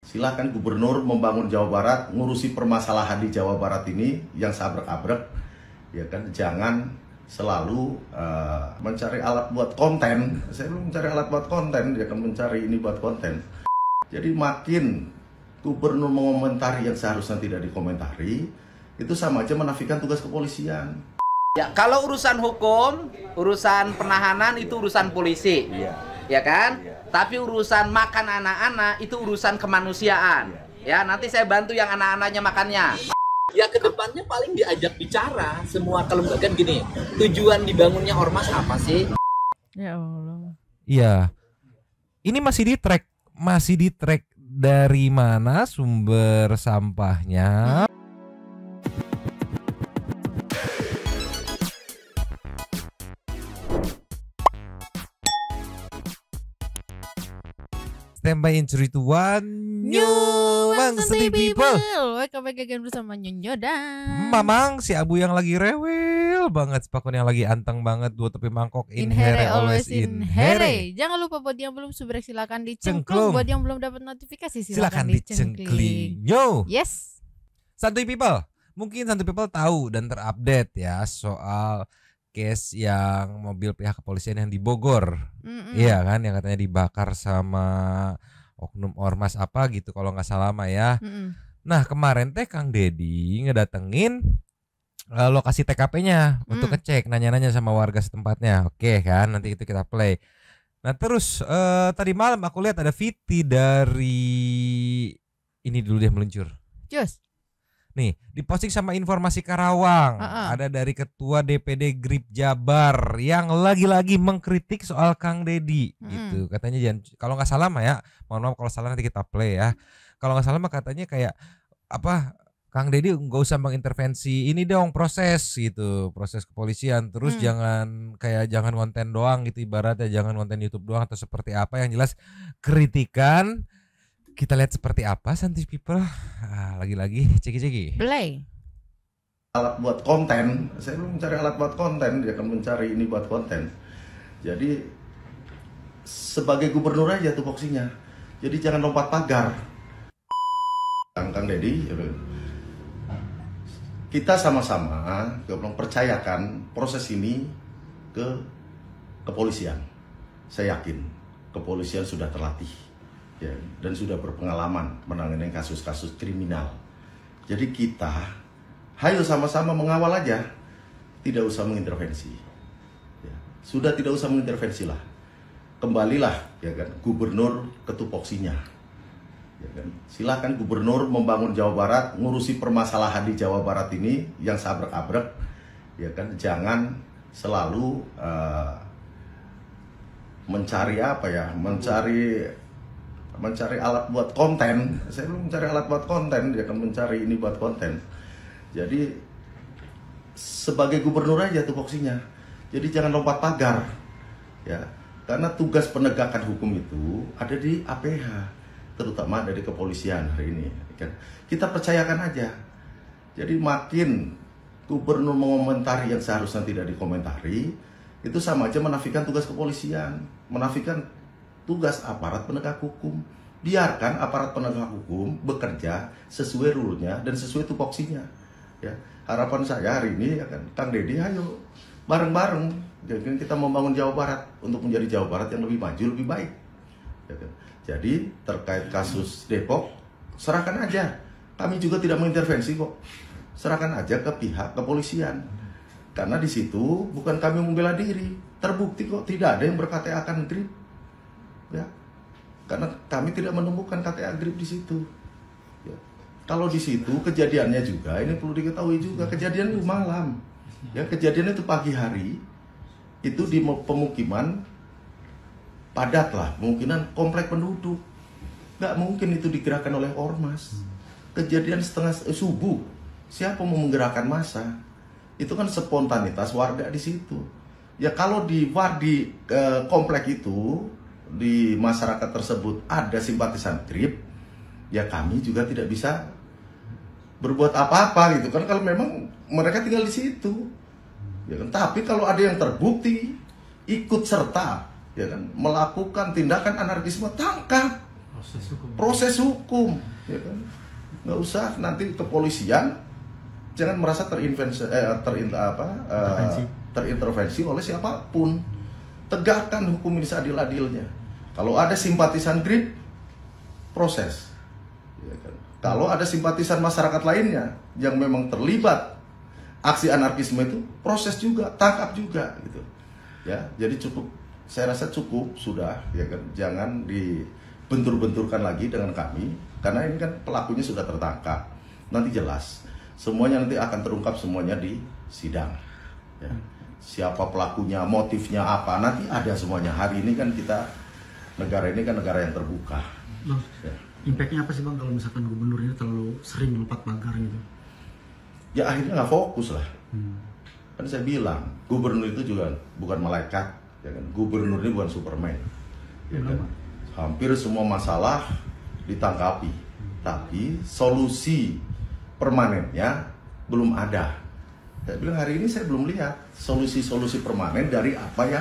Silakan gubernur membangun Jawa Barat, ngurusi permasalahan di Jawa Barat ini yang sabrek-abrek, ya kan? Jangan selalu mencari alat buat konten. Saya belum mencari alat buat konten, dia akan mencari ini buat konten. Jadi makin gubernur mengomentari yang seharusnya tidak dikomentari, itu sama aja menafikan tugas kepolisian. Ya, kalau urusan hukum, urusan penahanan itu urusan polisi, ya kan? Tapi urusan makan anak-anak itu urusan kemanusiaan. Ya, nanti saya bantu yang anak-anaknya makannya. Ya kedepannya paling diajak bicara semua kelembagaan gini. Tujuan dibangunnya ormas apa sih? Ya Allah. Iya. Ini masih di track dari mana sumber sampahnya? Stand by in 3, 2, 1. New Mang City People. Welcome back again bersama Nyonyo dan Mamang si Abu yang lagi rewel banget, Spakun yang lagi anteng banget, dua tepi mangkok in here always in here. Jangan lupa buat yang belum subrek silakan dicengklung. Buat yang belum dapat notifikasi silakan dicengkling. Yo. Yes. Santuy People. Mungkin Santuy People tahu dan terupdate ya soal case yang mobil pihak kepolisian yang di Bogor. Iya kan, yang katanya dibakar sama oknum ormas apa gitu kalau nggak salah mah ya. Nah kemarin teh Kang Deddy ngedatengin lokasi TKP-nya untuk ngecek, nanya-nanya sama warga setempatnya. Oke kan, nanti itu kita play. Nah terus tadi malam aku lihat ada VT dari ini dulu dia meluncur. Just. Nih, diposting sama Informasi Karawang. Ada dari Ketua DPD Grip Jabar yang lagi-lagi mengkritik soal Kang Deddy gitu. Katanya jangan, kalau nggak salah mah ya, mohon maaf kalau salah nanti kita play ya. Kalau nggak salah mah katanya kayak apa, Kang Deddy nggak usah mengintervensi ini dong proses gitu, proses kepolisian. Terus jangan konten doang gitu, ibaratnya jangan konten YouTube doang atau seperti apa. Yang jelas kritikan. Kita lihat seperti apa Santuy People. Lagi-lagi ceki-ceki. Play. Alat buat konten, saya belum mencari alat buat konten, dia akan mencari ini buat konten. Jadi sebagai gubernur aja tupoksinya. Jadi jangan lompat pagar. Kang Deddy, kita sama-sama percayakan proses ini ke kepolisian. Saya yakin kepolisian sudah terlatih. Ya, dan sudah berpengalaman menangani kasus-kasus kriminal. Jadi kita, hayo sama-sama mengawal aja, tidak usah mengintervensi. Ya, sudah tidak usah mengintervensi lah. Kembalilah, ya kan, gubernur ke tupoksinya. Ya kan, silakan gubernur membangun Jawa Barat, ngurusi permasalahan di Jawa Barat ini yang sabrek-abrek. Ya kan, jangan selalu mencari apa ya, mencari alat buat konten. Saya belum mencari alat buat konten, dia akan mencari ini buat konten. Jadi sebagai gubernur aja tupoksinya. Jadi jangan lompat pagar. Ya, karena tugas penegakan hukum itu ada di APH, terutama dari kepolisian hari ini, kan. Kita percayakan aja. Jadi makin gubernur mengomentari yang seharusnya tidak dikomentari, itu sama aja menafikan tugas kepolisian, menafikan tugas aparat penegak hukum. Biarkan aparat penegak hukum bekerja sesuai rule-nya dan sesuai tupoksinya. Ya, harapan saya hari ini ya kan, Kang Deddy, ayo bareng-bareng. Jadi kita membangun Jawa Barat untuk menjadi Jawa Barat yang lebih maju, lebih baik. Ya kan? Jadi terkait kasus Depok, serahkan aja. Kami juga tidak mengintervensi kok. Serahkan aja ke pihak kepolisian. Karena di situ bukan kami membela diri. Terbukti kok tidak ada yang ber-KTA Grip. Ya, karena kami tidak menemukan KTA Grip di situ. Ya. Kalau di situ kejadiannya juga, ini perlu diketahui juga, kejadian itu malam. Ya, kejadian itu pagi hari, itu di pemukiman padat lah, kemungkinan komplek penduduk. Nggak mungkin itu digerakkan oleh ormas. Kejadian setengah subuh, siapa mau menggerakkan massa? Itu kan spontanitas warga di situ. Ya kalau di komplek itu, di masyarakat tersebut ada simpatisan Grip, ya kami juga tidak bisa berbuat apa-apa gitu kan, kalau memang mereka tinggal di situ, ya kan. Tapi kalau ada yang terbukti ikut serta, ya kan, melakukan tindakan anarkisme, tangkap, Proses hukum, ya kan? Nggak usah nanti kepolisian jangan merasa terintervensi oleh siapapun. Tegakkan hukum ini seadil-adilnya. Kalau ada simpatisan GRIP, proses. Ya kan? Kalau ada simpatisan masyarakat lainnya yang memang terlibat aksi anarkisme itu, proses juga, tangkap juga, gitu. Ya, jadi cukup. Saya rasa cukup sudah, ya kan. Jangan dibentur-benturkan lagi dengan kami, karena ini kan pelakunya sudah tertangkap. Nanti jelas, semuanya nanti akan terungkap semuanya di sidang. Ya. Siapa pelakunya, motifnya apa, nanti ada semuanya. Hari ini kan negara ini kan negara yang terbuka. Bang, ya. Impactnya apa sih Bang kalau misalkan gubernur ini terlalu sering lompat pagar gitu? Ya akhirnya nggak fokus lah. Kan saya bilang, gubernur itu juga bukan malaikat. Ya kan? Gubernur ini bukan Superman. Ya kan? Hampir semua masalah ditangkapi, tapi solusi permanennya belum ada. Saya bilang hari ini saya belum lihat solusi-solusi permanen dari apa yang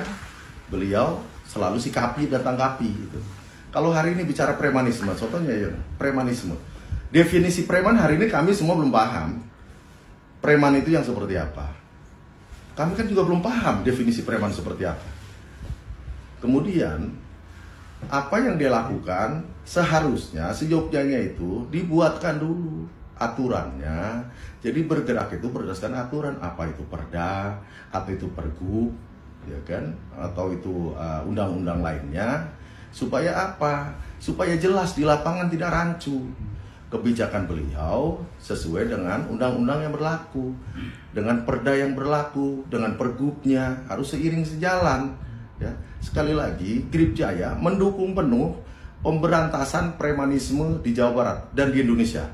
beliau selalu sikapi dan tangkapi. Gitu. Kalau hari ini bicara premanisme, contohnya ya premanisme. Definisi preman hari ini kami semua belum paham. Preman itu yang seperti apa? Kami kan juga belum paham definisi preman seperti apa. Kemudian apa yang dia lakukan seharusnya seyogyanya itu dibuatkan dulu aturannya. Jadi bergerak itu berdasarkan aturan, apa itu perda, atau itu pergub, ya kan, atau itu undang-undang lainnya, supaya apa? Supaya jelas di lapangan tidak rancu. Kebijakan beliau sesuai dengan undang-undang yang berlaku, dengan perda yang berlaku, dengan pergubnya harus seiring sejalan. Ya, sekali lagi, GRIP Jaya mendukung penuh pemberantasan premanisme di Jawa Barat dan di Indonesia,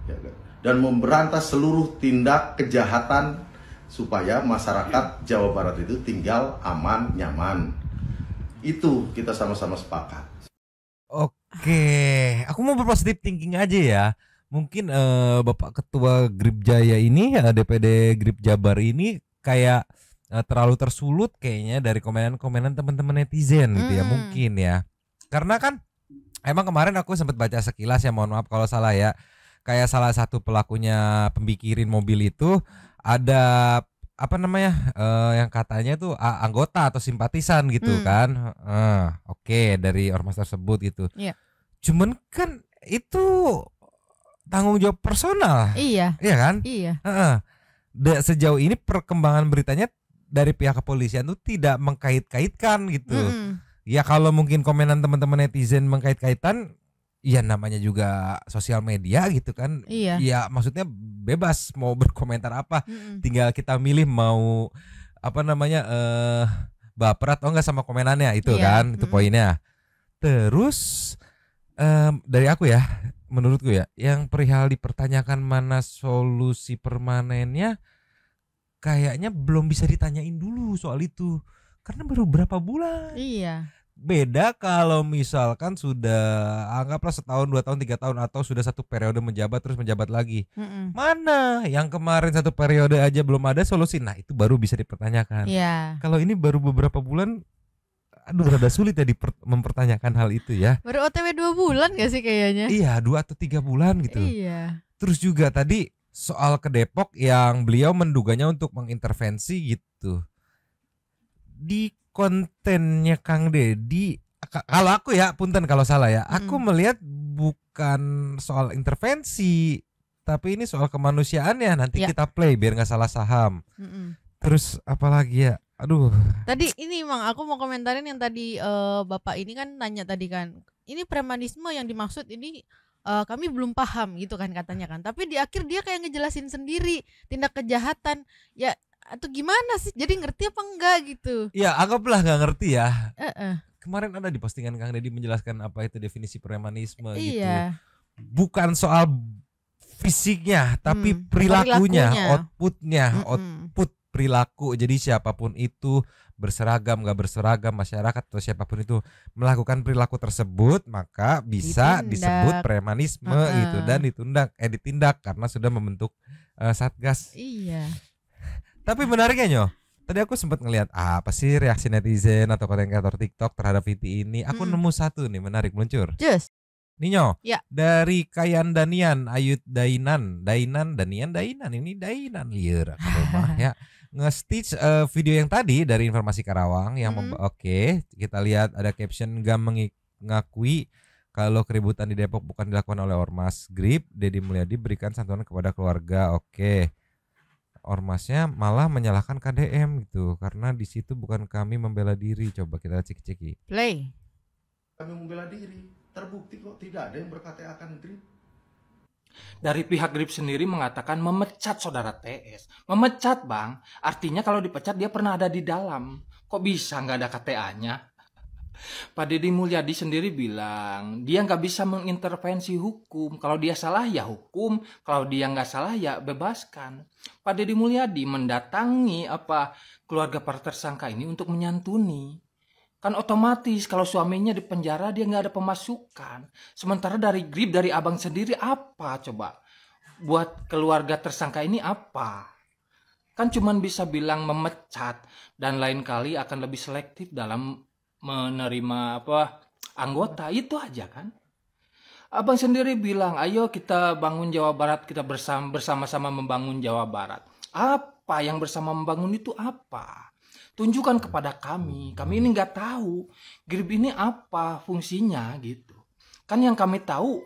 ya, dan memberantas seluruh tindak kejahatan supaya masyarakat Jawa Barat itu tinggal aman, nyaman. Itu kita sama-sama sepakat. Oke, aku mau berpositif thinking aja ya. Mungkin Bapak Ketua GRIP Jaya ini, DPD GRIP Jabar ini kayak terlalu tersulut kayaknya dari komenan-komenan teman-teman netizen gitu ya, mungkin ya. Karena kan emang kemarin aku sempat baca sekilas ya, mohon maaf kalau salah ya. Kayak salah satu pelakunya pembikirin mobil itu ada apa namanya yang katanya tuh anggota atau simpatisan gitu kan. Oke, dari ormas tersebut gitu. Iya. Cuman kan itu tanggung jawab personal. Iya. Iya kan? Iya. Sejauh ini perkembangan beritanya dari pihak kepolisian tuh tidak mengkait-kaitkan gitu. Ya kalau mungkin komenan teman-teman netizen mengkait-kaitan, ya namanya juga sosial media gitu kan. Iya. Ya maksudnya bebas mau berkomentar apa. Tinggal kita milih mau apa namanya baper atau enggak sama komenannya itu kan. Itu poinnya. Terus dari aku ya, menurutku ya, yang perihal dipertanyakan mana solusi permanennya, kayaknya belum bisa ditanyain dulu soal itu. Karena baru berapa bulan. Iya. Beda kalau misalkan sudah anggaplah setahun, 2 tahun, 3 tahun, atau sudah satu periode menjabat terus menjabat lagi. Mana yang kemarin satu periode aja belum ada solusi. Nah itu baru bisa dipertanyakan. Iya. Kalau ini baru beberapa bulan, aduh rada sulit ya mempertanyakan hal itu ya. Baru OTW 2 bulan gak sih kayaknya? Iya, 2 atau 3 bulan gitu. Iya. Terus juga tadi soal ke Depok yang beliau menduganya untuk mengintervensi gitu. Di kontennya Kang Deddy, kalau aku ya, punten kalau salah ya, aku melihat bukan soal intervensi, tapi ini soal kemanusiaannya. Nanti kita play biar nggak salah saham. Terus apalagi ya, aduh. Tadi ini emang aku mau komentarin yang tadi Bapak ini kan nanya tadi kan, ini premanisme yang dimaksud ini kami belum paham gitu kan katanya kan. Tapi di akhir dia kayak ngejelasin sendiri tindak kejahatan ya. Atau gimana sih? Jadi ngerti apa enggak gitu? Ya anggaplah nggak ngerti ya. Kemarin ada di postingan Kang Deddy menjelaskan apa itu definisi premanisme gitu. Bukan soal fisiknya, tapi perilakunya, output perilaku. Jadi siapapun itu, berseragam nggak berseragam, masyarakat atau siapapun itu melakukan perilaku tersebut, maka bisa disebut premanisme gitu dan ditindak karena sudah membentuk satgas. Iya. Tapi menariknya Nyo, tadi aku sempat ngelihat apa sih reaksi netizen atau konten kreator TikTok terhadap VT ini. Aku nemu satu nih menarik meluncur. Just Ninyo, Ya. dari Kayan Danian, Ayut Dainan ini Dainan liar rumah ya. Nge-stitch video yang tadi dari informasi Karawang yang oke, kita lihat ada caption gak mengakui kalau keributan di Depok bukan dilakukan oleh Ormas Grip. Deddy Mulyadi berikan santunan kepada keluarga. Oke. Ormasnya malah menyalahkan KDM gitu karena di situ bukan kami membela diri. Coba kita cek-ceki. Play. Kami membela diri, terbukti kok tidak ada yang berkata akan Grip. Dari pihak Grip sendiri mengatakan memecat saudara TS. Memecat bang, artinya kalau dipecat dia pernah ada di dalam. Kok bisa nggak ada KTA-nya? Pak Deddy Mulyadi sendiri bilang dia nggak bisa mengintervensi hukum. Kalau dia salah ya hukum, kalau dia nggak salah ya bebaskan. Pak Deddy Mulyadi mendatangi keluarga para tersangka ini untuk menyantuni. Kan otomatis kalau suaminya di penjara dia nggak ada pemasukan. Sementara dari Grip, dari abang sendiri apa coba? Buat keluarga tersangka ini apa? Kan cuman bisa bilang memecat dan lain kali akan lebih selektif dalam menerima anggota, itu aja kan. Abang sendiri bilang ayo kita bangun Jawa Barat, kita bersama-sama membangun Jawa Barat. Apa yang bersama membangun itu apa? Tunjukkan kepada kami ini nggak tahu Grip ini apa fungsinya gitu. Kan yang kami tahu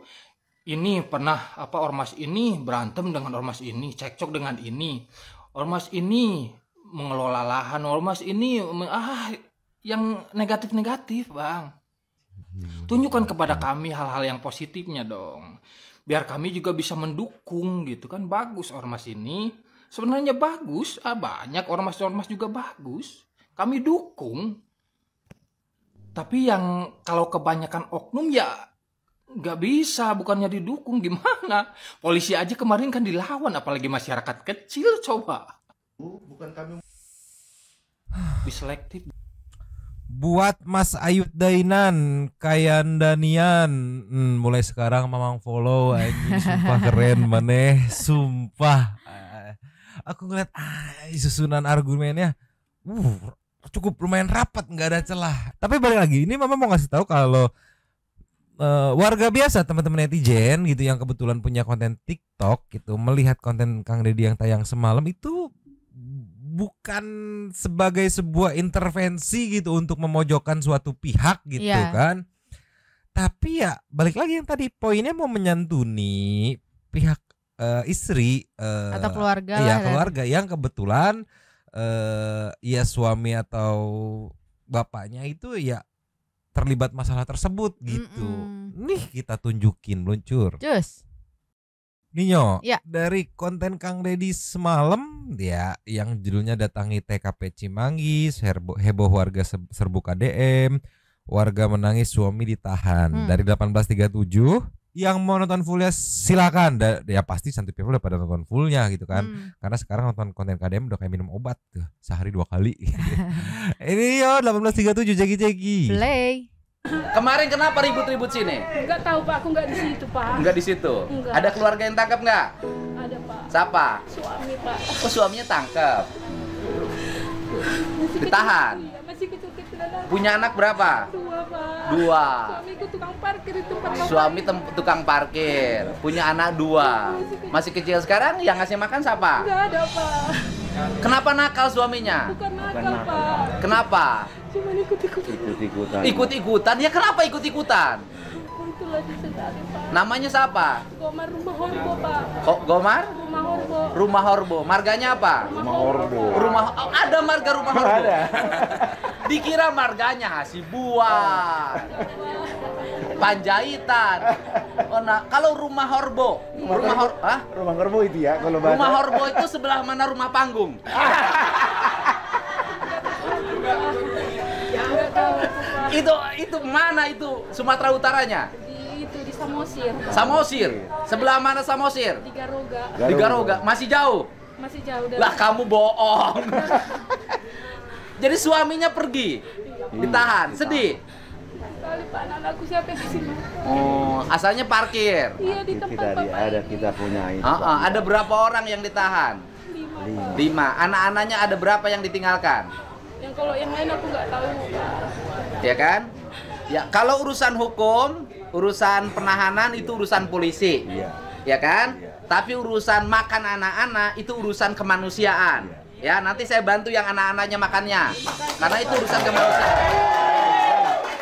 ini pernah ormas ini berantem dengan ormas ini, cekcok dengan ini, ormas ini mengelola lahan, ormas ini yang negatif-negatif bang. Tunjukkan kepada kami hal-hal yang positifnya dong, biar kami juga bisa mendukung gitu kan. Bagus ormas ini, sebenarnya bagus, banyak ormas-ormas juga bagus, kami dukung. Tapi yang kalau kebanyakan oknum ya nggak bisa, bukannya didukung gimana? Polisi aja kemarin kan dilawan, apalagi masyarakat kecil coba. Bukan kami Diselektif. Buat Mas Ayut Dainan, Kayan Danian, mulai sekarang mamang follow anjing, sumpah keren maneh, sumpah. Aku ngeliat susunan argumennya cukup lumayan rapat, nggak ada celah. Tapi balik lagi, ini mama mau ngasih tahu kalau warga biasa, teman-teman netizen gitu yang kebetulan punya konten TikTok gitu, melihat konten Kang Deddy yang tayang semalam itu bukan sebagai sebuah intervensi gitu untuk memojokkan suatu pihak gitu kan. Tapi ya balik lagi yang tadi poinnya mau menyantuni pihak istri atau keluarga ya keluarga yang kebetulan ya suami atau bapaknya itu ya terlibat masalah tersebut gitu. Nih kita tunjukin luncur. Cus. Ninyo, ya. Dari konten Kang Deddy semalam ya yang judulnya datangi TKP Cimanggis, heboh warga serbu KDM, warga menangis suami ditahan. Dari 18.37 yang mau nonton fullnya silakan. Ya pasti Santai People udah pada nonton fullnya gitu kan. Karena sekarang nonton konten KDM udah kayak minum obat tuh, sehari 2 kali. Ini yo 18.37 jegi-jegi. Play. Kemarin kenapa ribut-ribut sini? Enggak tahu Pak, aku enggak di situ Pak. Enggak di situ. Enggak. Ada keluarga yang tangkap nggak? Ada Pak. Siapa? Suami Pak. Oh suaminya tangkap. Ditahan. Iya, masih kecil-kecil ada. Punya anak berapa? 2 Pak. 2. Suamiku tukang parkir di tempat Bapak. Suami tukang parkir. Punya anak 2. Masih kecil sekarang yang ngasih makan siapa? Enggak ada Pak. Kenapa nakal suaminya? Bukan nakal Pak. Kenapa? Cuma ikut-ikutan. Ikut-ikutan? Ya kenapa ikut-ikutan? Itulah disedari Pak. Namanya siapa? Gomar Rumah Horbo Pak. Kok Gomar? Rumah Horbo. Rumah Horbo. Marganya apa? Ada marga Rumah Horbo. Ada. Dikira marganya Hasibuan, Panjaitan. Oh, nah, kalau Rumah Horbo, Rumah Horbo itu ya kalau bahasa. Rumah Horbo itu sebelah mana rumah panggung? Itu mana itu? Sumatera Utaranya? Di Samosir. Samosir. Sebelah mana Samosir? Di Garoga. Di Garoga. Masih jauh? Masih jauh dari. Lah kamu bohong. Jadi suaminya pergi, ditahan, sedih. Kali Pak, anakku siapa yang kasih makan? Oh, asalnya parkir. Iya di tempat Bapak. Ada kita punya itu. Ada berapa orang yang ditahan? 5. Anak-anaknya ada berapa yang ditinggalkan? Yang kalau yang lain aku nggak tahu Pak. Ya kan? Ya kalau urusan hukum Urusan penahanan itu urusan polisi. Ya kan? Tapi urusan makan anak-anak itu urusan kemanusiaan. Ya, nanti saya bantu yang anak-anaknya makannya. Karena itu urusan kemanusiaan.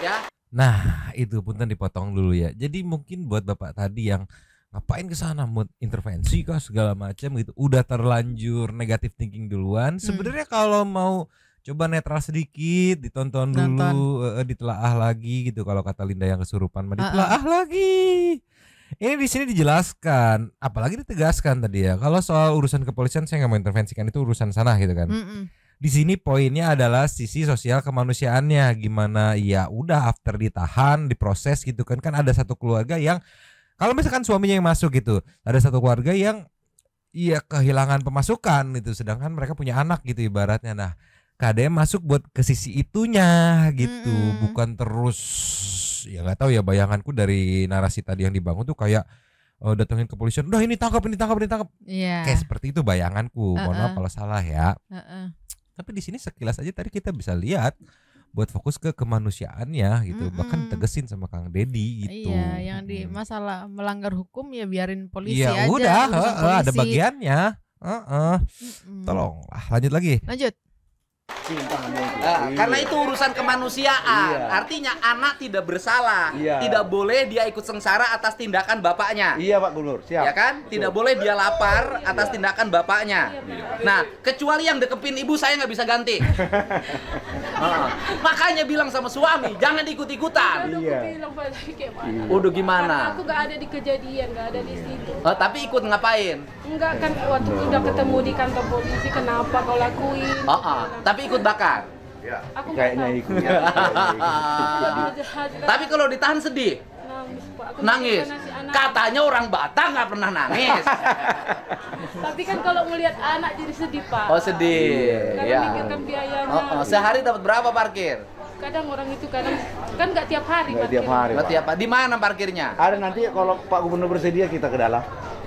Ya. Nah, itu punten dipotong dulu ya. Jadi mungkin buat Bapak tadi yang ngapain ke sana mau intervensi kah segala macam gitu, udah terlanjur negatif thinking duluan. Sebenarnya kalau mau coba netral sedikit, ditonton dulu, ditelaah lagi gitu. Kalau kata Linda yang kesurupan mah ditelaah lagi. Ini di sini dijelaskan, apalagi ditegaskan tadi ya. Kalau soal urusan kepolisian saya nggak mau intervensikan, itu urusan sana gitu kan. Di sini poinnya adalah sisi sosial kemanusiaannya, gimana ya udah after ditahan, diproses gitu kan. Kan ada satu keluarga yang kalau misalkan suaminya yang masuk gitu, ada satu keluarga yang iya kehilangan pemasukan gitu, sedangkan mereka punya anak gitu ibaratnya. Nah, KDM masuk buat ke sisi itunya gitu, bukan terus ya nggak tahu ya, bayanganku dari narasi tadi yang dibangun tuh kayak datengin kepolisian, udah ini tangkap. Kayak seperti itu bayanganku. Mohon maaf kalau salah ya. Tapi di sini sekilas aja tadi kita bisa lihat buat fokus ke kemanusiaannya gitu. Bahkan tegesin sama Kang Deddy gitu. Iya, yang di masalah melanggar hukum ya biarin polisi aja. Iya udah, ada bagiannya. Tolonglah, lanjut lagi. Lanjut. Karena itu urusan kemanusiaan. Artinya anak tidak bersalah, tidak boleh dia ikut sengsara atas tindakan bapaknya. Iya Pak Gubernur, siap. Ya kan? Tidak boleh dia lapar atas tindakan bapaknya. Nah, kecuali yang dekepin ibu saya nggak bisa ganti. Makanya bilang sama suami, jangan ikut-ikutan. Udah gimana? Aku nggak ada di kejadian, nggak ada di situ. Tapi ikut ngapain? Enggak kan, waktu udah ketemu di kantor polisi, kenapa kau lakuin? Tapi ikut bakar. Aku Kayaknya ikut. Tapi kalau ditahan sedih. Nangis. Katanya orang Batak nggak pernah nangis. Tapi kan kalau melihat anak jadi sedih, Pak. Oh, sedih. Karena mikirkan biayanya. Sehari dapat berapa parkir? Kadang orang itu kan nggak tiap hari Nggak parkir. tiap hari. Nggak Pak. tiap hari. Di mana parkirnya? Ada nanti kalau Pak Gubernur bersedia kita ke dalam.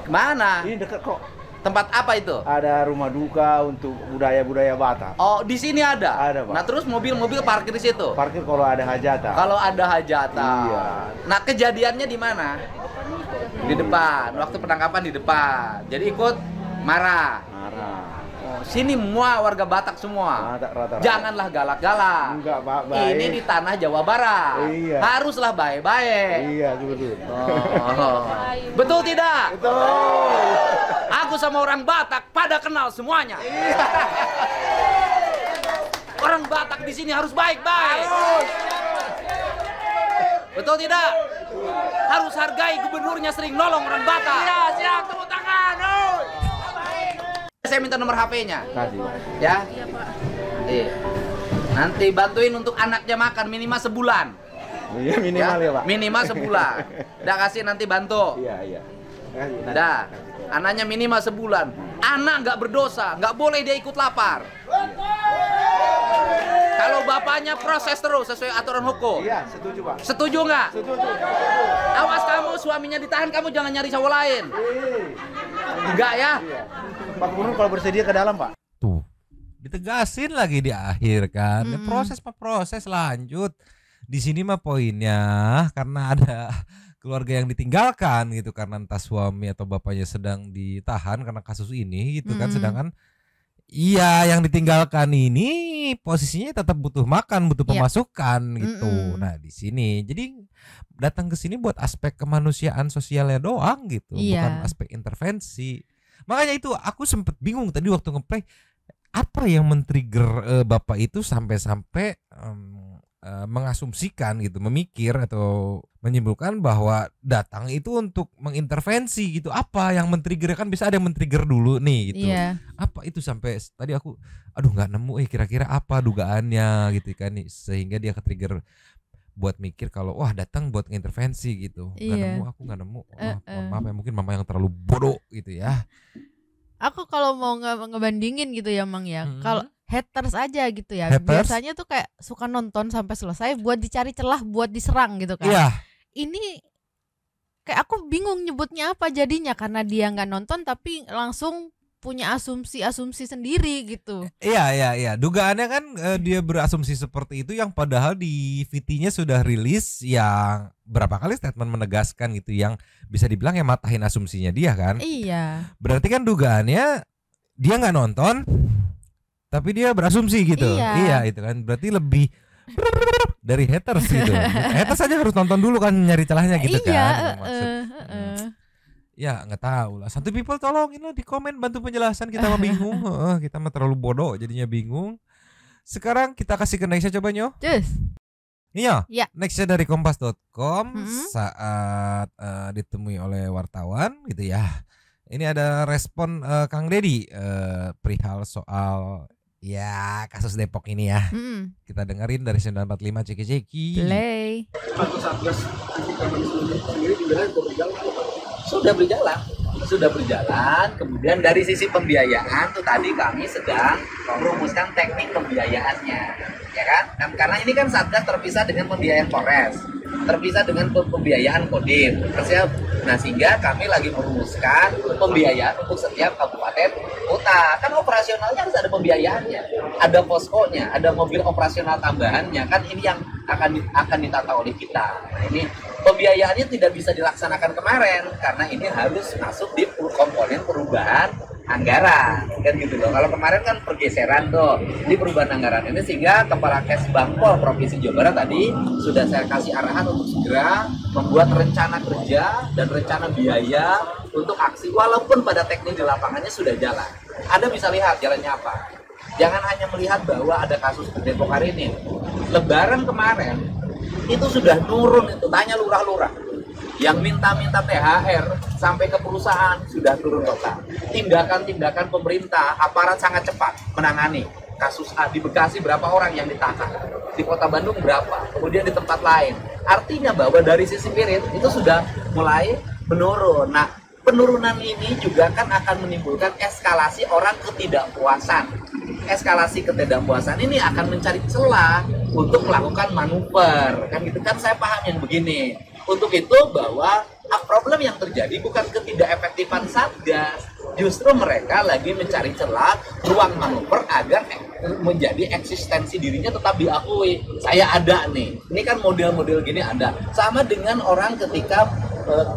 Mana? Ini dekat kok. Tempat apa itu? Ada rumah duka untuk budaya-budaya Batak. Oh, di sini ada? Ada, Pak. Nah, terus mobil-mobil parkir di situ? Parkir kalau ada hajatan. Kalau ada hajatan. Iya. Nah, kejadiannya di mana? Di depan. Waktu penangkapan di depan. Jadi ikut marah. Sini semua warga Batak semua. Rata-rata. Janganlah galak-galak. Enggak, Pak, baik. Ini di tanah Jawa Barat. Iya. Haruslah baik-baik. Iya, betul. Betul tidak? Betul. Aku sama orang Batak pada kenal semuanya. Iya. Orang Batak di sini harus baik-baik. Betul tidak? Harus hargai gubernurnya, sering nolong orang Batak. Iya, siap, tepuk tangan. Saya minta nomor HP-nya. Kasih. Ya. Iya. Nanti bantuin untuk anaknya makan minimal sebulan. Iya, minimal ya, Pak. Minimal sebulan. Udah kasih nanti bantu. Iya. Kasih. Dah. Anaknya minimal sebulan. Anak nggak berdosa, nggak boleh dia ikut lapar. Kalau bapaknya proses terus sesuai aturan hukum. Iya, setuju, Pak. Setuju nggak? Setuju. Awas kamu suaminya ditahan, kamu jangan nyari cowok lain. Enggak ya? Iya. Pak Gubernur kalau bersedia ke dalam, Pak. Tuh, ditegasin lagi di akhir kan. Proses lanjut. Di sini mah poinnya karena ada keluarga yang ditinggalkan gitu karena entah suami atau bapaknya sedang ditahan karena kasus ini gitu kan, sedangkan iya yang ditinggalkan ini posisinya tetap butuh makan, butuh pemasukan gitu. Nah, di sini jadi datang ke sini buat aspek kemanusiaan sosialnya doang gitu, bukan aspek intervensi. Makanya itu aku sempet bingung tadi waktu ngeplay apa yang men-trigger bapak itu sampai mengasumsikan gitu, memikir atau menyimpulkan bahwa datang itu untuk mengintervensi gitu. Apa yang men-trigger, kan bisa ada yang men-trigger dulu nih gitu. Apa itu sampai tadi aku nggak nemu kira-kira apa dugaannya gitu kan nih, sehingga dia ke-trigger buat mikir kalau wah datang buat intervensi gitu. Aku nggak nemu. Mohon maaf ya, mungkin mama yang terlalu bodoh gitu ya. Aku kalau mau ngebandingin gitu ya Mang ya, kalau haters aja gitu ya, biasanya tuh kayak suka nonton sampai selesai buat dicari celah buat diserang gitu kan. Ini kayak aku bingung nyebutnya apa jadinya, karena dia nggak nonton tapi langsung punya asumsi sendiri gitu. Iya. Dugaannya kan dia berasumsi seperti itu yang padahal di VT-nya sudah rilis yang berapa kali statement menegaskan gitu yang bisa dibilang ya matahin asumsinya dia kan. Iya. Berarti kan dugaannya dia nggak nonton tapi dia berasumsi gitu. Iya itu kan berarti lebih dari haters gitu. Haters aja harus nonton dulu kan nyari celahnya gitu kan. Ya nggak tahu lah. Santuy people tolongin lah di komen bantu penjelasan, kita mah bingung. Kita mah terlalu bodoh jadinya bingung. Sekarang kita kasih ke nextnya coba Nyo. Iya. Nextnya dari kompas.com saat ditemui oleh wartawan gitu ya. Ini ada respon Kang Deddy perihal soal ya kasus Depok ini ya. Kita dengerin dari 945 ceki-ceki. Play. Sudah berjalan. Kemudian dari sisi pembiayaan tuh tadi kami sedang merumuskan teknik pembiayaannya, ya kan? Karena ini kan Satgas terpisah dengan pembiayaan Polres, terpisah dengan pembiayaan Kodim. Nah sehingga kami lagi merumuskan pembiayaan untuk setiap kabupaten kota. Kan operasionalnya harus ada pembiayaannya, ada poskonya, ada mobil operasional tambahannya. Kan ini yang akan ditata oleh kita. Nah, ini pembiayaannya tidak bisa dilaksanakan kemarin karena ini harus masuk di komponen perubahan anggaran kan gitu loh. Kalau kemarin kan pergeseran tuh di perubahan anggaran ini, sehingga Kepala Kesbangpol Provinsi Jawa Barat tadi sudah saya kasih arahan untuk segera membuat rencana kerja dan rencana biaya untuk aksi, walaupun pada teknik di lapangannya sudah jalan. Anda bisa lihat jalannya apa. Jangan hanya melihat bahwa ada kasus di Depok hari ini. Lebaran kemarin itu sudah turun, itu tanya lurah-lurah yang minta-minta THR sampai ke perusahaan sudah turun total. Tindakan-tindakan pemerintah, aparat sangat cepat menangani kasus A. Di Bekasi berapa orang yang ditahan, di Kota Bandung berapa, kemudian di tempat lain. Artinya bahwa dari sisi spirit itu sudah mulai menurun. Nah, penurunan ini juga kan akan menimbulkan eskalasi orang ketidakpuasan. Eskalasi ketidakpuasan ini akan mencari celah untuk melakukan manuver, kan gitu kan. Saya paham yang begini. Untuk itu bahwa problem yang terjadi bukan ketidakefektifan Satgas, justru mereka lagi mencari celah ruang manuver agar menjadi eksistensi dirinya tetap diakui. Saya ada nih, ini kan model-model gini ada. Sama dengan orang ketika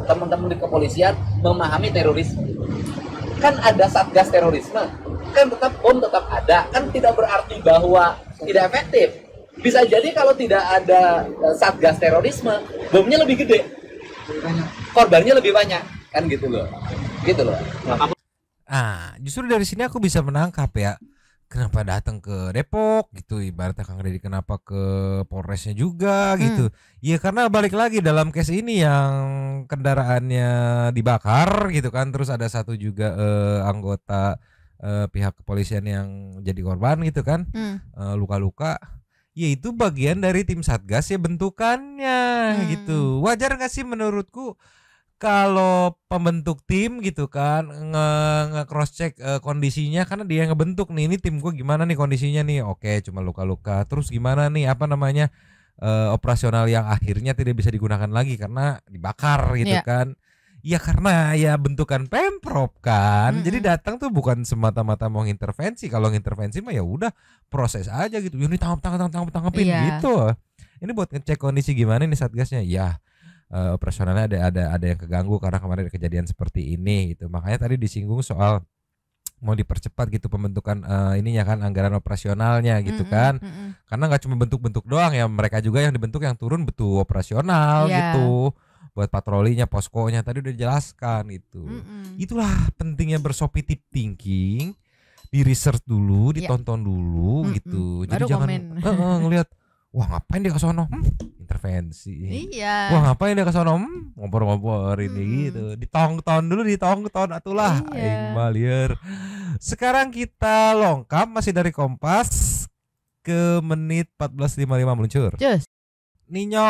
teman-teman di kepolisian memahami terorisme, kan ada Satgas terorisme, kan tetap bom tetap ada, kan tidak berarti bahwa tidak efektif. Bisa jadi kalau tidak ada Satgas terorisme, bomnya lebih gede, korbannya lebih banyak, kan gitu loh. Justru dari sini aku bisa menangkap ya, kenapa datang ke Depok gitu, ibaratnya Kang Deddy kenapa ke Polresnya juga gitu. Ya karena balik lagi dalam case ini yang kendaraannya dibakar gitu kan, terus ada satu juga anggota pihak kepolisian yang jadi korban gitu kan, luka-luka. Ya itu bagian dari tim Satgas ya bentukannya gitu. Wajar gak sih menurutku kalau pembentuk tim gitu kan nge-cross check kondisinya, karena dia yang ngebentuk nih, ini tim gue gimana nih kondisinya nih, oke cuma luka-luka, terus gimana nih operasional yang akhirnya tidak bisa digunakan lagi karena dibakar gitu kan. Ya karena ya bentukan Pemprov kan. Jadi datang tuh bukan semata-mata mau intervensi. Kalau ngintervensi mah ya udah proses aja gitu. Ini tanggapin gitu. Ini buat ngecek kondisi gimana nih Satgasnya. Ya operasionalnya ada yang keganggu karena kemarin ada kejadian seperti ini gitu. Makanya tadi disinggung soal mau dipercepat gitu pembentukan ininya kan, anggaran operasionalnya gitu kan. Karena nggak cuma bentuk-bentuk doang ya, mereka juga yang dibentuk yang turun betul operasional gitu. Buat patrolinya, poskonya tadi udah dijelaskan gitu. Itulah pentingnya bersopitif thinking, di research dulu, ditonton dulu gitu. Jadi jangan ngelihat wah ngapain dia ke sono, intervensi. Wah ngapain dia ke sono, ngompor-ngompor ini gitu. Ditonton atulah liar. Sekarang kita longkap masih dari Kompas ke menit 14.55 meluncur. Ninyo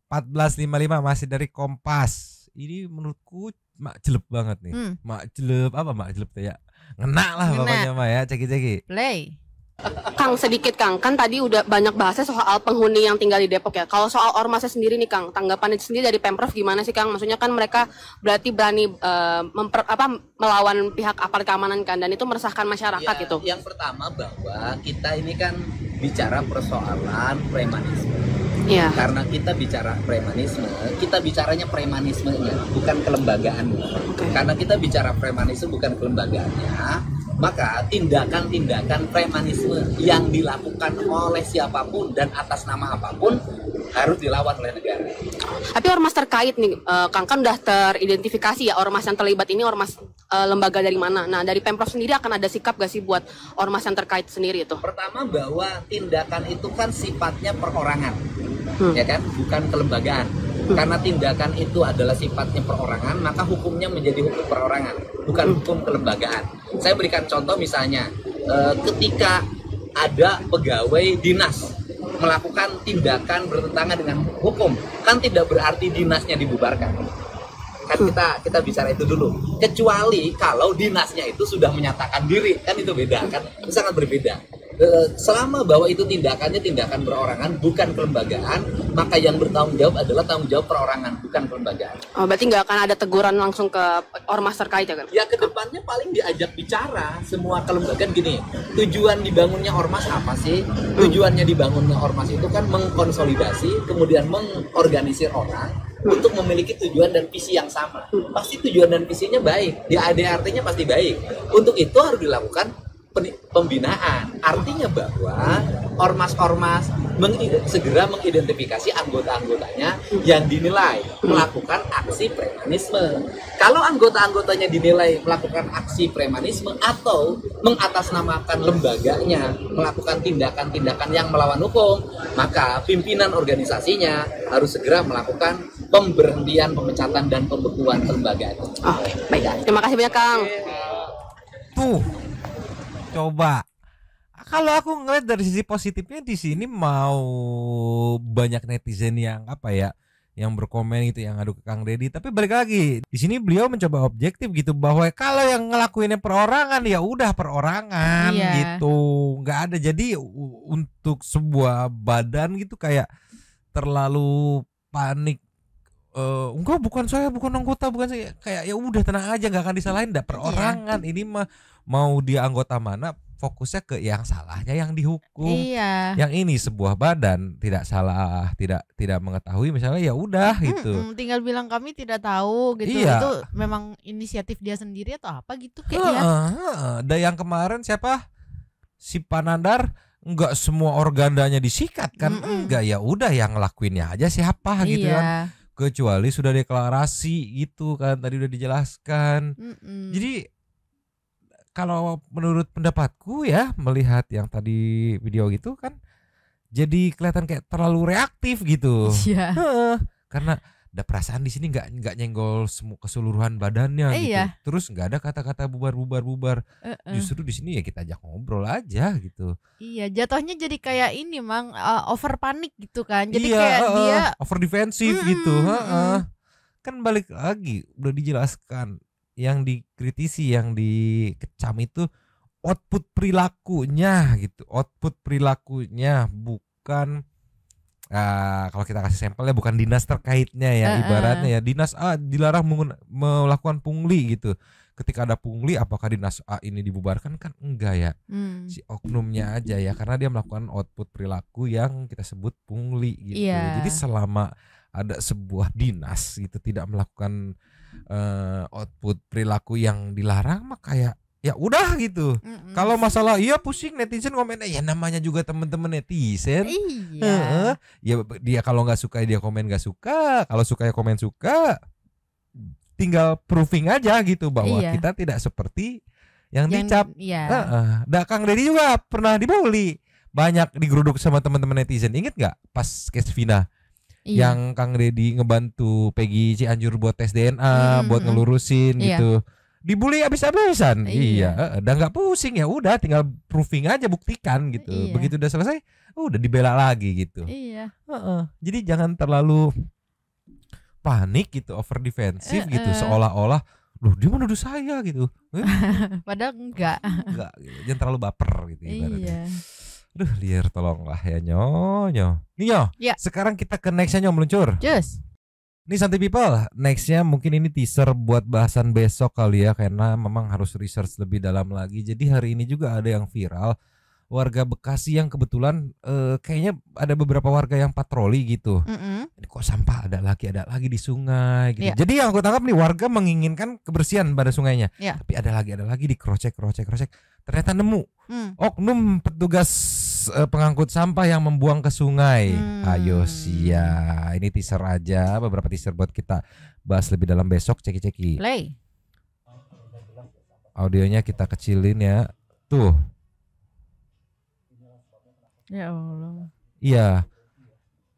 14.55 masih dari Kompas. Ini menurutku jelek banget nih. Jelek tuh ya. Ngena lah pokoknya mah ya, ceki-ceki. Play. Kang, sedikit Kang, kan tadi udah banyak bahasnya soal penghuni yang tinggal di Depok ya. Kalau soal ormasnya sendiri nih Kang, tanggapannya sendiri dari Pemprov gimana sih Kang? Maksudnya kan mereka berarti berani melawan pihak aparat keamanan kan, dan itu meresahkan masyarakat ya, gitu. Yang pertama bahwa kita ini kan bicara persoalan premanisme. Ya. Karena kita bicara premanisme, kita bicaranya premanismenya, bukan kelembagaan. Karena kita bicara premanisme bukan kelembagaannya, maka tindakan-tindakan premanisme yang dilakukan oleh siapapun dan atas nama apapun harus dilawan oleh negara. Tapi ormas terkait nih, Kang, kan udah teridentifikasi ya ormas yang terlibat ini ormas lembaga dari mana. Nah, dari Pemprov sendiri akan ada sikap gak sih buat ormas yang terkait sendiri itu? Pertama bahwa tindakan itu kan sifatnya perorangan, ya kan, bukan kelembagaan. Karena tindakan itu adalah sifatnya perorangan, maka hukumnya menjadi hukum perorangan, bukan hukum kelembagaan. Saya berikan contoh misalnya, ketika ada pegawai dinas melakukan tindakan bertentangan dengan hukum, kan tidak berarti dinasnya dibubarkan. Kan kita bicara itu dulu. Kecuali kalau dinasnya itu sudah menyatakan diri, kan itu beda, kan itu sangat berbeda. Selama bahwa itu tindakannya tindakan perorangan, bukan kelembagaan, maka yang bertanggung jawab adalah tanggung jawab perorangan, bukan kelembagaan. Oh, berarti nggak akan ada teguran langsung ke ormas terkait ya kan? Ya, kedepannya paling diajak bicara semua kelembagaan gini. Tujuan dibangunnya ormas apa sih? Tujuannya dibangunnya ormas itu kan mengkonsolidasi, kemudian mengorganisir orang untuk memiliki tujuan dan visi yang sama. Pasti tujuan dan visinya baik, di ADRT-nya pasti baik. Untuk itu harus dilakukan pembinaan. Artinya bahwa ormas-ormas segera mengidentifikasi anggota-anggotanya yang dinilai melakukan aksi premanisme. Kalau anggota-anggotanya dinilai melakukan aksi premanisme atau mengatasnamakan lembaganya melakukan tindakan-tindakan yang melawan hukum, maka pimpinan organisasinya harus segera melakukan pemberhentian, pemecatan, dan pembekuan kelembagaan. Oke, baik. Terima kasih banyak, Kang. Tuh, coba. Kalau aku ngeliat dari sisi positifnya di sini mau banyak netizen yang apa ya, yang berkomen gitu, yang ngadu ke Kang Deddy. Tapi balik lagi, di sini beliau mencoba objektif gitu, bahwa kalau yang ngelakuinnya perorangan ya udah perorangan gitu, nggak ada. Jadi untuk sebuah badan gitu kayak terlalu panik. Enggak, bukan saya, bukan anggota, bukan saya. Kayak ya udah tenang aja, nggak akan disalahin, dah perorangan. Ini mah mau dia anggota mana, fokusnya ke yang salahnya yang dihukum. Yang ini sebuah badan tidak salah, tidak mengetahui misalnya, ya udah gitu. Tinggal bilang kami tidak tahu gitu. Itu memang inisiatif dia sendiri atau apa gitu kayaknya. Dan yang kemarin siapa? Si Panandar, enggak semua organdanya disikat kan? Enggak, ya udah yang ngelakuinnya aja siapa gitu kan. Kecuali sudah deklarasi gitu kan, tadi udah dijelaskan. Jadi kalau menurut pendapatku ya, melihat yang tadi video gitu kan, jadi kelihatan kayak terlalu reaktif gitu. Karena ada perasaan di sini nggak nyenggol semua keseluruhan badannya gitu. Terus nggak ada kata-kata bubar. Justru di sini ya kita ajak ngobrol aja gitu. Iya, jatuhnya jadi kayak ini Mang, over panik gitu kan. Jadi kayak dia over defensif gitu. Kan balik lagi udah dijelaskan, yang dikritisi, yang dikecam itu output perilakunya gitu. Output perilakunya, bukan kalau kita kasih sampelnya bukan dinas terkaitnya ya. Ibaratnya ya dinas A dilarang melakukan pungli gitu. Ketika ada pungli, apakah dinas A ini dibubarkan? Kan enggak ya. Si oknumnya aja ya, karena dia melakukan output perilaku yang kita sebut pungli gitu. Jadi selama ada sebuah dinas itu tidak melakukan output perilaku yang dilarang, maka ya udah gitu. Kalau masalah pusing netizen komennya, ya namanya juga temen-temen netizen. Ya dia kalau nggak suka dia komen nggak suka, kalau suka ya komen suka. Tinggal proving aja gitu bahwa kita tidak seperti yang dicap. Kang Deddy juga pernah dibully, banyak digeruduk sama teman-teman netizen. Ingat nggak pas case Vina? Yang Kang Deddy ngebantu Peggy Cianjur buat tes DNA, buat ngelurusin gitu. Dibully abis-abisan. Udah nggak pusing, ya udah tinggal proving aja, buktikan gitu. Begitu udah selesai, udah dibela lagi gitu. Jadi jangan terlalu panik gitu, over defensif gitu, seolah-olah Loh dia menuduh saya gitu. Padahal enggak gitu. Jangan terlalu baper gitu ibaratnya. Iya. Aduh Lier tolonglah ya Nyo. Nih Nyo, ya. Sekarang kita ke nextnya Nyo meluncur. Just. Nih Santai People, nextnya mungkin ini teaser buat bahasan besok kali ya, karena memang harus research lebih dalam lagi. Jadi hari ini juga ada yang viral, warga Bekasi yang kebetulan kayaknya ada beberapa warga yang patroli gitu. Ini kok sampah ada lagi di sungai gitu. Jadi yang aku tangkap nih, warga menginginkan kebersihan pada sungainya. Tapi ada lagi dikrocek. Ternyata nemu oknum petugas pengangkut sampah yang membuang ke sungai. Ayo sia, ini teaser aja, beberapa teaser buat kita bahas lebih dalam besok. Ceki. Play. Audionya kita kecilin ya. Tuh. Ya Allah. Iya.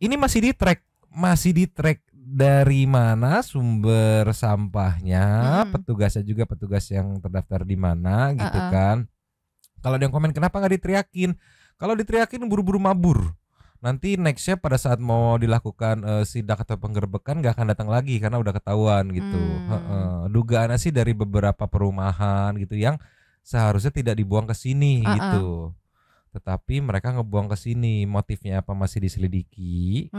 Ini masih di track dari mana sumber sampahnya, petugasnya juga petugas yang terdaftar di mana gitu kan. Kalau ada yang komen kenapa nggak diteriakin? Kalau diteriakin buru-buru mabur. Nanti nextnya pada saat mau dilakukan sidak atau penggerbekan nggak akan datang lagi karena udah ketahuan gitu. Dugaannya sih dari beberapa perumahan gitu yang seharusnya tidak dibuang ke sini gitu. Tetapi mereka ngebuang ke sini, motifnya apa masih diselidiki.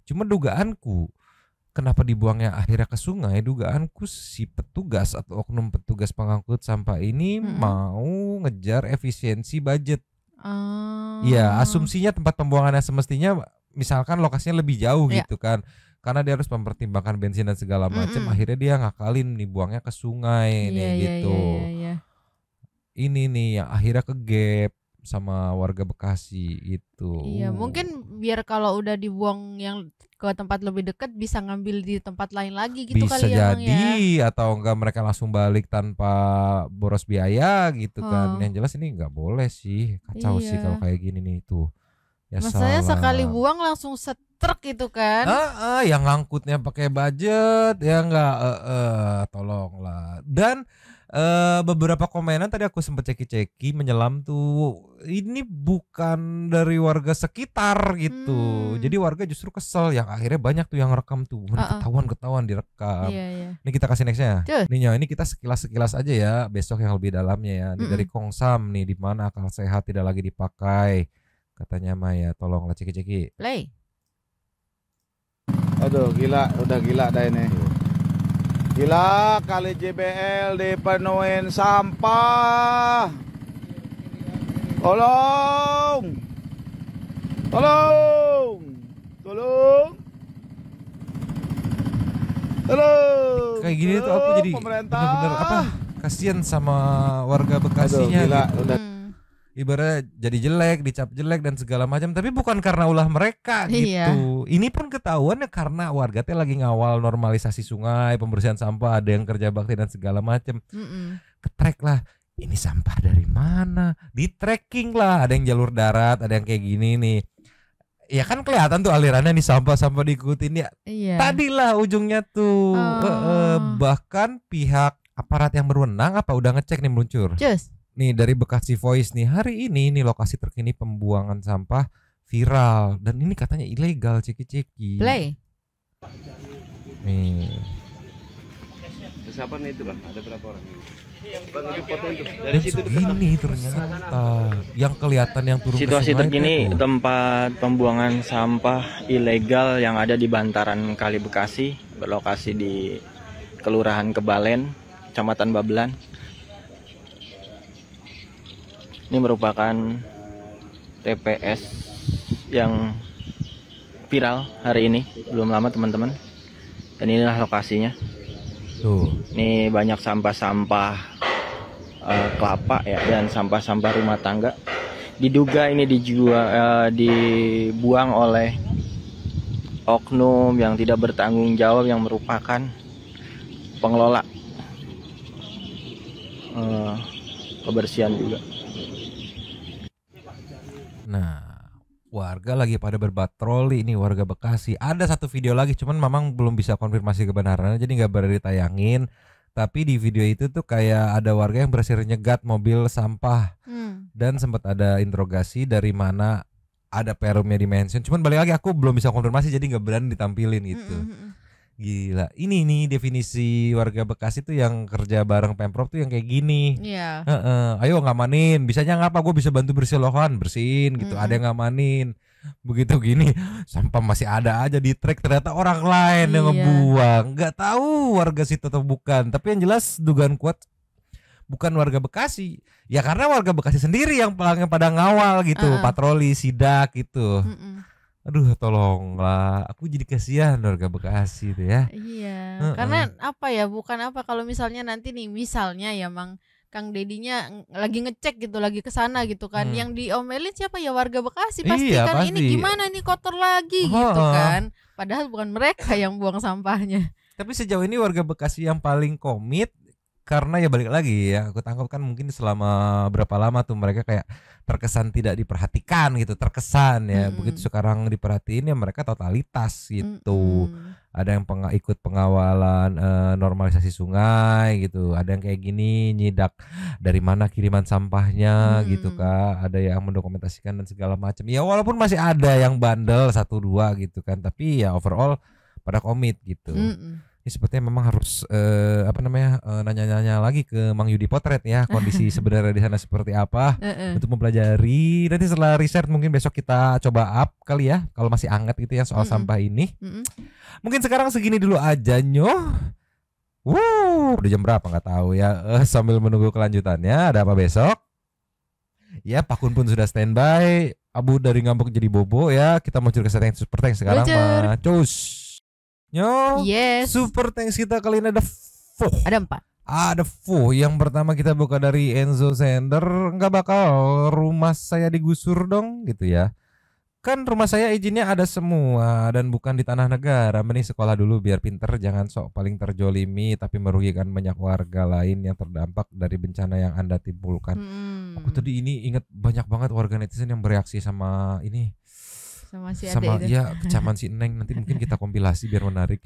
Cuma dugaanku, kenapa dibuangnya akhirnya ke sungai? Dugaanku si petugas atau oknum petugas pengangkut sampah ini mau ngejar efisiensi budget. Iya, asumsinya tempat pembuangannya semestinya misalkan lokasinya lebih jauh gitu kan. Karena dia harus mempertimbangkan bensin dan segala macam. Akhirnya dia ngakalin nih buangnya ke sungai nih gitu. Ini nih yang akhirnya ke gap sama warga Bekasi itu. Iya, mungkin biar kalau udah dibuang yang ke tempat lebih dekat bisa ngambil di tempat lain lagi gitu bisa kali ya. Bisa jadi atau enggak mereka langsung balik tanpa boros biaya gitu kan. Yang jelas ini enggak boleh sih. Kacau sih kalau kayak gini nih itu. Ya maksudnya sekali buang langsung setruk gitu kan. Yang ngangkutnya pakai budget ya enggak tolonglah. Dan beberapa komenan tadi aku sempat ceki menyelam tuh, ini bukan dari warga sekitar gitu. Jadi warga justru kesel, yang akhirnya banyak tuh yang rekam tuh. Ketahuan direkam. Ini kita kasih nextnya. Nih ini kita sekilas aja ya, besok yang lebih dalamnya ya. Ini dari Kongsam nih, di mana akal sehat tidak lagi dipakai katanya Maya. Tolonglah ceki. Play. Aduh udah gila dah ini. Gila kali JBL dipenuhin sampah. Tolong. Kayak gini tuh aku jadi bener-bener kasihan sama warga Bekasinya. Gitu. Ibarat jadi jelek, dicap jelek dan segala macam, tapi bukan karena ulah mereka gitu. Ini pun ketahuannya karena warga teh lagi ngawal normalisasi sungai, pembersihan sampah, ada yang kerja bakti dan segala macam. Ketrek lah, ini sampah dari mana? Di tracking lah, ada yang jalur darat, ada yang kayak gini nih. Ya kan kelihatan tuh alirannya nih, sampah diikutin ya. Tadilah ujungnya tuh. Bahkan pihak aparat yang berwenang apa udah ngecek nih meluncur. Nih dari Bekasi Voice nih, hari ini nih lokasi terkini pembuangan sampah viral dan ini katanya ilegal. Ceki. Play. Nih. Siapa nih itu Bang? Ada berapa orang? Bang, itu foto itu. Dari situ ini ternyata yang kelihatan yang turun situasi ke sungai terkini itu. Tempat pembuangan sampah ilegal yang ada di bantaran Kali Bekasi, berlokasi di Kelurahan Kebalen, Kecamatan Babelan. Ini merupakan TPS yang viral hari ini, belum lama teman-teman. Dan inilah lokasinya. Tuh. Ini banyak sampah-sampah kelapa ya, dan sampah-sampah rumah tangga. Diduga ini dibuang oleh oknum yang tidak bertanggung jawab yang merupakan pengelola kebersihan juga. Nah, warga lagi pada berpatroli ini, warga Bekasi. Ada satu video lagi, cuman memang belum bisa konfirmasi kebenarannya, jadi nggak berani ditayangin. Tapi di video itu tuh kayak ada warga yang berhasil nyegat mobil sampah dan sempat ada interogasi dari mana ada perumnya di mention. Cuman balik lagi aku belum bisa konfirmasi, jadi nggak berani ditampilin gitu. Gila, ini nih definisi warga Bekasi tuh yang kerja bareng Pemprov tuh yang kayak gini. Iya. Ayo ngamanin, bisanya ngapa? Gue bisa bantu bersihin gitu. Ada yang ngamanin. Begitu gini, sampah masih ada aja di trek. Ternyata orang lain yang ngebuang. Nggak tahu warga situ atau bukan. Tapi yang jelas dugaan kuat bukan warga Bekasi. Ya karena warga Bekasi sendiri yang pada ngawal gitu, patroli, sidak gitu. Aduh tolonglah, aku jadi kasihan warga Bekasi itu ya. Iya, karena apa ya, bukan apa kalau misalnya nanti nih misalnya ya Mang Kang Dedinya lagi ngecek gitu, lagi kesana gitu kan, yang diomelin siapa ya warga Bekasi pasti Iya, kan, pasti. ini gimana nih kotor lagi gitu kan, padahal bukan mereka yang buang sampahnya. Tapi sejauh ini warga Bekasi yang paling komit, karena ya balik lagi ya, aku tangkap kan mungkin selama berapa lama tuh mereka kayak terkesan tidak diperhatikan gitu, terkesan ya. Begitu sekarang diperhatiin ya mereka totalitas gitu. Ada yang ikut pengawalan normalisasi sungai gitu, ada yang kayak gini nyidak dari mana kiriman sampahnya gitu Kak, ada yang mendokumentasikan dan segala macam. Ya walaupun masih ada yang bandel 1-2 gitu kan, tapi ya overall pada komit gitu. Ini sepertinya memang harus nanya-nanya lagi ke Mang Yudi Potret ya, kondisi sebenarnya di sana seperti apa untuk mempelajari. Nanti setelah riset mungkin besok kita coba up kali ya, kalau masih hangat gitu ya soal sampah ini. Mungkin sekarang segini dulu aja nyoh. Udah jam berapa nggak tahu ya. Sambil menunggu kelanjutannya, ada apa besok? Ya Pak Kun pun sudah standby. Abu dari ngambek jadi bobo ya. Kita muncul ke setting super tank sekarang mah. Cus. Nyo, super thanks kita kali ini ada Ada 4. Ada yang pertama kita buka dari Enzo Sender. Nggak bakal rumah saya digusur dong gitu ya. Kan rumah saya izinnya ada semua dan bukan di tanah negara. Mending sekolah dulu biar pinter, jangan sok paling terjolimi tapi merugikan banyak warga lain yang terdampak dari bencana yang Anda timbulkan. Aku tadi ini inget banyak banget warga netizen yang bereaksi sama ini. Sama si ya kecaman si Neng, nanti mungkin kita kompilasi biar menarik.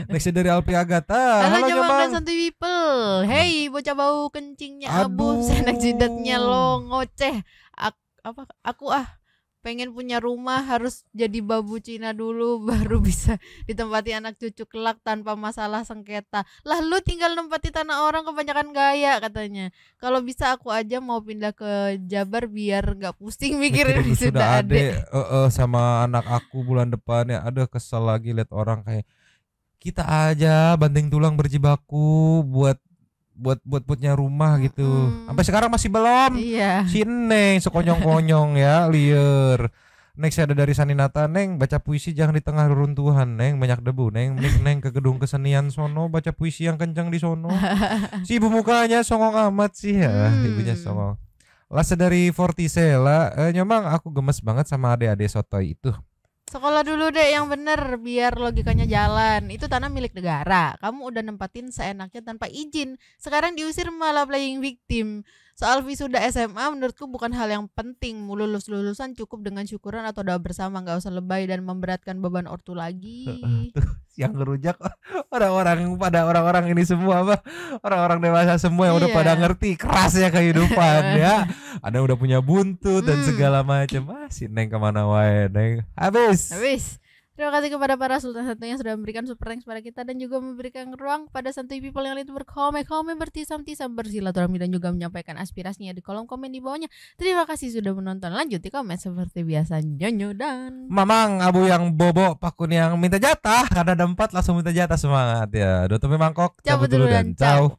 Next dari Alpi Agatha. Halo Jomang dan Santuy People. Hey bocah bau kencingnya Abu, senak jidatnya lo ngoceh. Aku pengen punya rumah, harus jadi babu Cina dulu baru bisa ditempati anak cucu kelak tanpa masalah sengketa. Lah lu tinggal nempati tanah orang kebanyakan gaya katanya. Kalau bisa aku aja mau pindah ke Jabar biar nggak pusing mikirin sudah ade. Sama anak aku bulan depan ya. Aduh kesel lagi lihat orang kayak kita aja banting tulang berjibaku buat punya rumah gitu. Sampai sekarang masih belum. Iya. Si Neng sekonyong-konyong ya, liar. Next ada dari Saninata, Neng baca puisi jangan di tengah reruntuhan, Neng banyak debu, Neng ke gedung kesenian sono baca puisi yang kencang di sono. Si ibu mukanya songong amat sih ya, ibunya songong. Lasa dari Fortisela, nyomang aku gemes banget sama adik-adik sotoy itu. Sekolah dulu deh yang bener biar logikanya jalan. Itu tanah milik negara. Kamu udah nempatin seenaknya tanpa izin. Sekarang diusir malah playing victim. Soal wisuda SMA menurutku bukan hal yang penting. Lulus-lulusan cukup dengan syukuran atau doa bersama, nggak usah lebay dan memberatkan beban ortu lagi. Yang ngerujak orang-orang ini semua apa? Orang-orang dewasa semua yang udah pada ngerti kerasnya kehidupan ya. Ada udah punya buntut dan segala macam. Si Neng kemana wae, Neng. Habis. Terima kasih kepada para sultan santuy yang sudah memberikan super thanks pada kita dan juga memberikan ruang pada santuy people yang lain untuk berkomen, bertisam-tisam, bersilaturahmi dan juga menyampaikan aspirasinya di kolom komen di bawahnya. Terima kasih sudah menonton. Lanjut di komen seperti biasa. Nyonyo dan Mamang, Abu yang bobo, Pakun yang minta jatah karena ada 4 langsung minta jatah, semangat ya. Tutupi mangkok, cabut dulu dan ciao.